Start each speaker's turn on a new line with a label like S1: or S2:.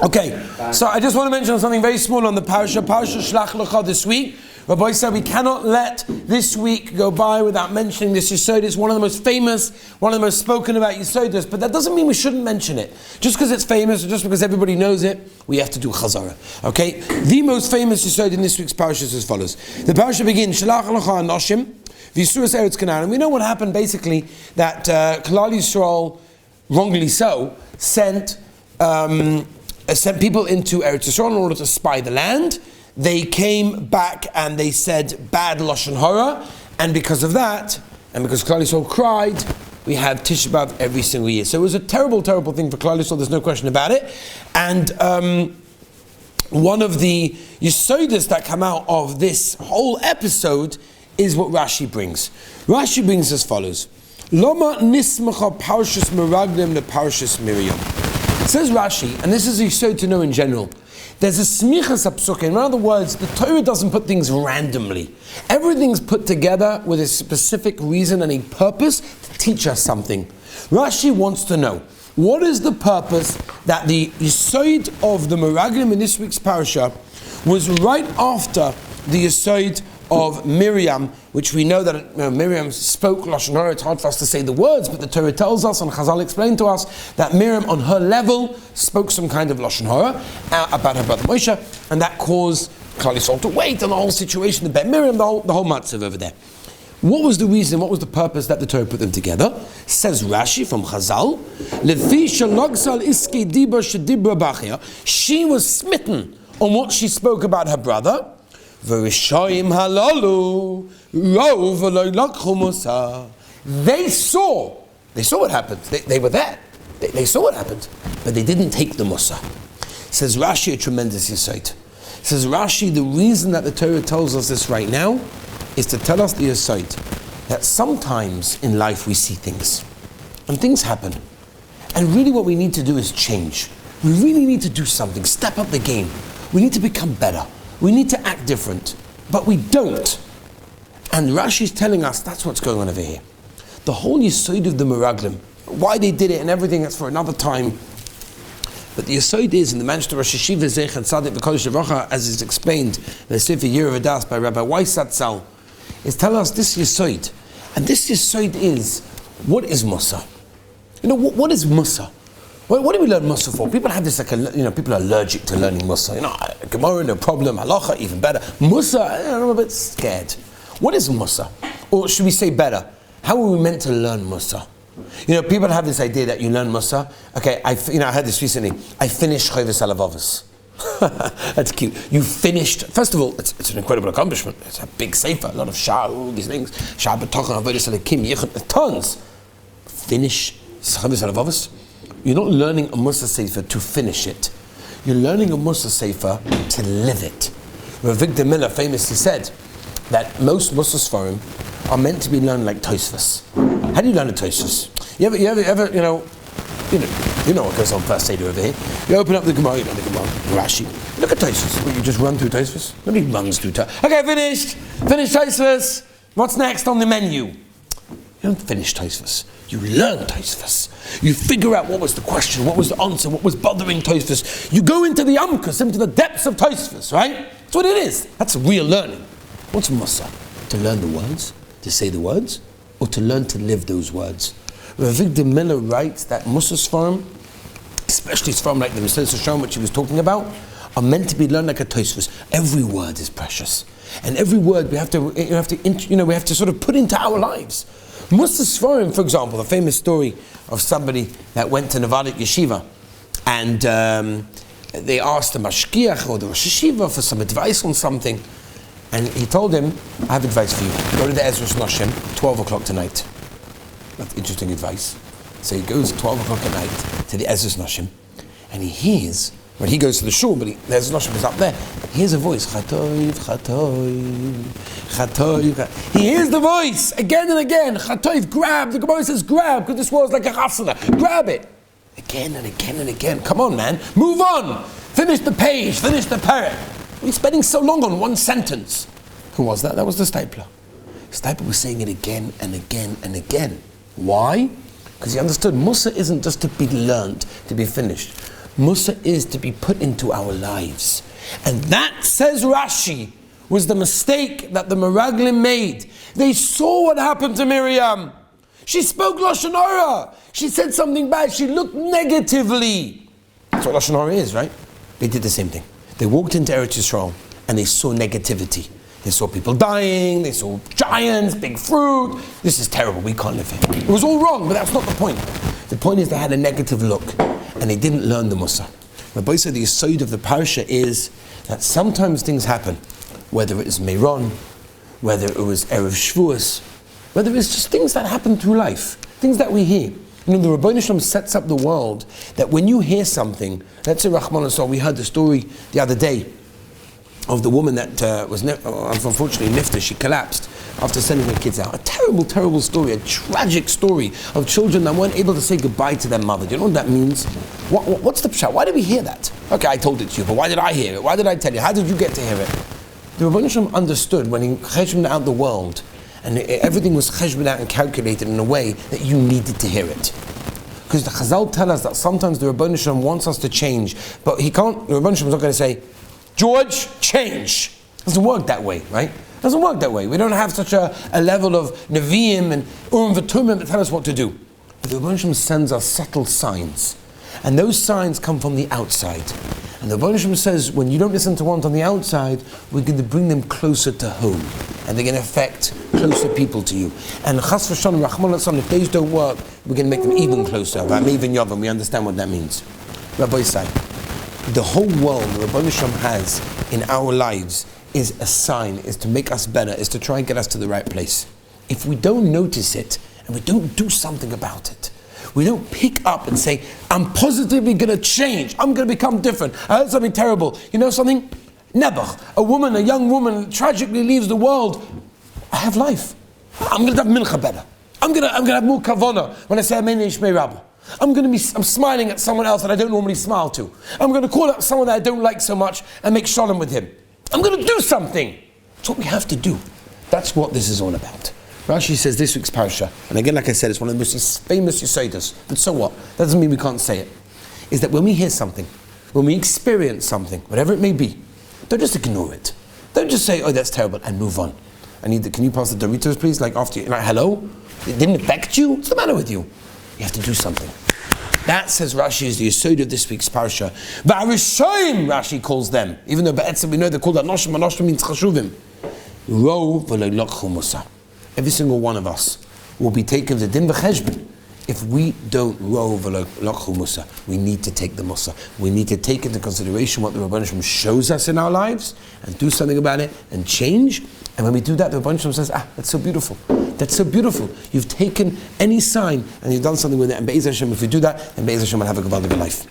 S1: Okay, so I just want to mention something very small on the parasha Shelach Lecha this week. Rabbi said we cannot let this week go by without mentioning this Yesod. It's one of the most famous, one of the most spoken about Yesodas, but that doesn't mean we shouldn't mention it. Just because it's famous, or just because everybody knows it, we have to do Chazara. Okay? The most famous Yesod in this week's parasha is as follows. The parasha begins, Shelach Lecha Anoshim, V'Yisuras Eretz Canaan. And we know what happened basically, that Klal Yisrael, wrongly so, sent people into Eretz Yisrael in order to spy the land. They came back and they said bad Lashon Hara, and because of that, and because Klal Yisrael cried, we have Tisha B'Av every single year. So it was a terrible, terrible thing for Klal Yisrael, there's no question about it. And one of the Yesodas that come out of this whole episode is what Rashi brings. Rashi brings as follows. Loma nismacha parshas meraglim le parshas Miriam. It says Rashi, and this is a Yesod to know in general, there's a smichas apsuka. In other words, the Torah doesn't put things randomly. Everything's put together with a specific reason and a purpose to teach us something. Rashi wants to know, what is the purpose that the Yesod of the Meraglim in this week's parasha was right after the Yesod of Miriam, which we know that Miriam spoke Lashon Hara. It's hard for us to say the words, but the Torah tells us, and Chazal explained to us, that Miriam on her level spoke some kind of Lashon Hara about her brother Moshe, and that caused Klal Yisrael to wait on the whole situation, the Bet Miriam, the whole matzav over there. What was the reason, what was the purpose that the Torah put them together? Says Rashi from Chazal, Lefi shenogsal iskei dibur shedibra bachia. She was smitten on what she spoke about her brother. They saw what happened. They were there. They saw what happened, but they didn't take the Mussar. Says Rashi, a tremendous Yesod. Says Rashi, the reason that the Torah tells us this right now is to tell us the Yesod that sometimes in life we see things, and things happen, and really what we need to do is change. We really need to do something, step up the game. We need to become better. We need to act different, but we don't. And Rashi is telling us that's what's going on over here. The whole Yesod of the Meraglim, why they did it and everything, that's for another time. But the Yesod is in the Manchester Rosh Hashiva Zeichan Tzadik V'Kodesh Levacha, as is explained in the Sefer Year of Adas by Rabbi Weiss Zatzal, is tell us this Yesod. And this Yesod is, what is Mussar? What is Mussar? What do we learn Mussar for? People have this people are allergic to learning Mussar. Gemara, no problem. Halacha, even better. Mussar, I'm a bit scared. What is Mussar? Or should we say better, how are we meant to learn Mussar? People have this idea that you learn Mussar. Okay, I heard this recently. I finished Chovis Alavavos. That's cute. You finished. First of all, it's an incredible accomplishment. It's a big sefer, a lot of shah, all these things. Shah b'tochen, avodas alekim, yichud, tons. Finish Chovis Alavavos. You're not learning a Mussar Sefer to finish it. You're learning a Mussar Sefer to live it. Rav Victor Miller famously said that most Mussar Sfarim are meant to be learned like Tosfos. How do you learn a Tosfos? You know what goes on first Seder over here. You open up the Gemara, you know the Gemara, Rashi. Look at Tosfos. Well, you just run through Tosfos. Nobody runs through Tosfos. Okay, finished. Finished Tosfos. What's next on the menu? You don't finish Tosfos. You learn Tosfos. You figure out what was the question, what was the answer, what was bothering Tosfos. You go into the Amkus, into the depths of Tosfos, right? That's what it is. That's real learning. What's Mussar? To learn the words, to say the words, or to learn to live those words. Rav Victor Miller writes that Mussar Sfarim, especially Sfarim like the Mesillas Yesharim, which he was talking about, are meant to be learned like a Tosfos. Every word is precious, and every word we have to sort of put into our lives. Mussar Sfarim, for example, the famous story of somebody that went to Nevada Yeshiva, and they asked the Mashgiach or the Rosh Yeshiva for some advice on something, and he told him, I have advice for you. Go to the Ezras Noshim, 12 o'clock tonight. That's interesting advice. So he goes 12 o'clock at night to the Ezras Noshim, and he hears, when he goes to the shul, but the Ezras Noshim is up there, he hears a voice, Chatoiv, Chatoiv, Chatoiv. He hears the voice again and again, Chatoiv, grab. The Gemara says grab, because this was like a chasana. Grab it. Again and again and again. Come on, man. Move on. Finish the page. Finish the parrot. What are you spending so long on one sentence? Who was that? That was the stapler. Stapler was saying it again and again and again. Why? Because he understood Mussar isn't just to be learned, to be finished. Mussar is to be put into our lives. And that, says Rashi, was the mistake that the Meraglim made. They saw what happened to Miriam. She spoke Lashon Hara. She said something bad. She looked negatively. That's what Lashon Hara is, right? They did the same thing. They walked into Eretz Yisrael and they saw negativity. They saw people dying, they saw giants, big fruit. This is terrible, we can't live here. It was all wrong, but that's not the point. The point is they had a negative look and they didn't learn the Mussar. Rabbi said the yesod of the parsha is that sometimes things happen, whether it is Meiron, whether it was Erev Shavuos, whether it's just things that happen through life, things that we hear. You know, the Rebbeinu Shalom sets up the world that when you hear something, let's say Rahman al, we heard the story the other day of the woman that was unfortunately nifta, she collapsed after sending her kids out. A terrible, terrible story, a tragic story of children that weren't able to say goodbye to their mother. Do you know what that means? What's the pshat? Why did we hear that? Okay, I told it to you, but why did I hear it? Why did I tell you? How did you get to hear it? The Rebbeinu Shalom understood when he cheshboned out the world, and everything was cheshboned out and calculated in a way that you needed to hear it. Because the Chazal tell us that sometimes the Rebbeinu Shalom wants us to change, but he can't. The Rebbeinu Shalom is not going to say, George, change. It doesn't work that way, right? It doesn't work that way. We don't have such a level of Nevi'im and Urim V'Tumim that tell us what to do. But the Rebbeinu Shalom sends us subtle signs. And those signs come from the outside. And the Rebbeinu Shalom says, when you don't listen to ones on the outside, we're going to bring them closer to home. And they're going to affect closer people to you. And Chas v'Shalom, Rahman al, if those don't work, we're going to make them even closer. Even Yavam, we understand what that means. Rabbi say, the whole world the Rebbeinu Shalom has in our lives is a sign, is to make us better, is to try and get us to the right place. If we don't notice it, and we don't do something about it, we don't pick up and say, I'm positively going to change, I'm going to become different. I heard something terrible. You know something? Nebuch, a young woman tragically leaves the world. I have life. I'm going to have mincha better. I'm going to have more kavana when I say Amen Yishmei Rabbah. I'm smiling at someone else that I don't normally smile to. I'm going to call out someone that I don't like so much and make shalom with him. I'm going to do something. That's what we have to do. That's what this is all about. Rashi says this week's parasha, and again, like I said, it's one of the most famous Yesodus, but so what? That doesn't mean we can't say it. Is that when we hear something, when we experience something, whatever it may be, don't just ignore it. Don't just say, oh, that's terrible, and move on. Can you pass the Doritos, please? Like hello? It didn't affect you? What's the matter with you? You have to do something. That, says Rashi, is the yesod of this week's parsha. Va'arishoim, Rashi calls them. Even though Ba'etzim we know they're called Anoshim. Anoshim means chashuvim. Ro v'lo lokchu Mussar. Every single one of us will be taken to din v'cheshbon. If we don't ro v'lo lokchu Mussar, we need to take the Mussar. We need to take into consideration what the Rebbeinu Shalom shows us in our lives and do something about it and change. And when we do that, the Rebbeinu Shalom says, that's so beautiful. That's so beautiful. You've taken any sign and you've done something with it. And Be'ez Hashem, if we do that, then Be'ez Hashem will have a gewaldige life.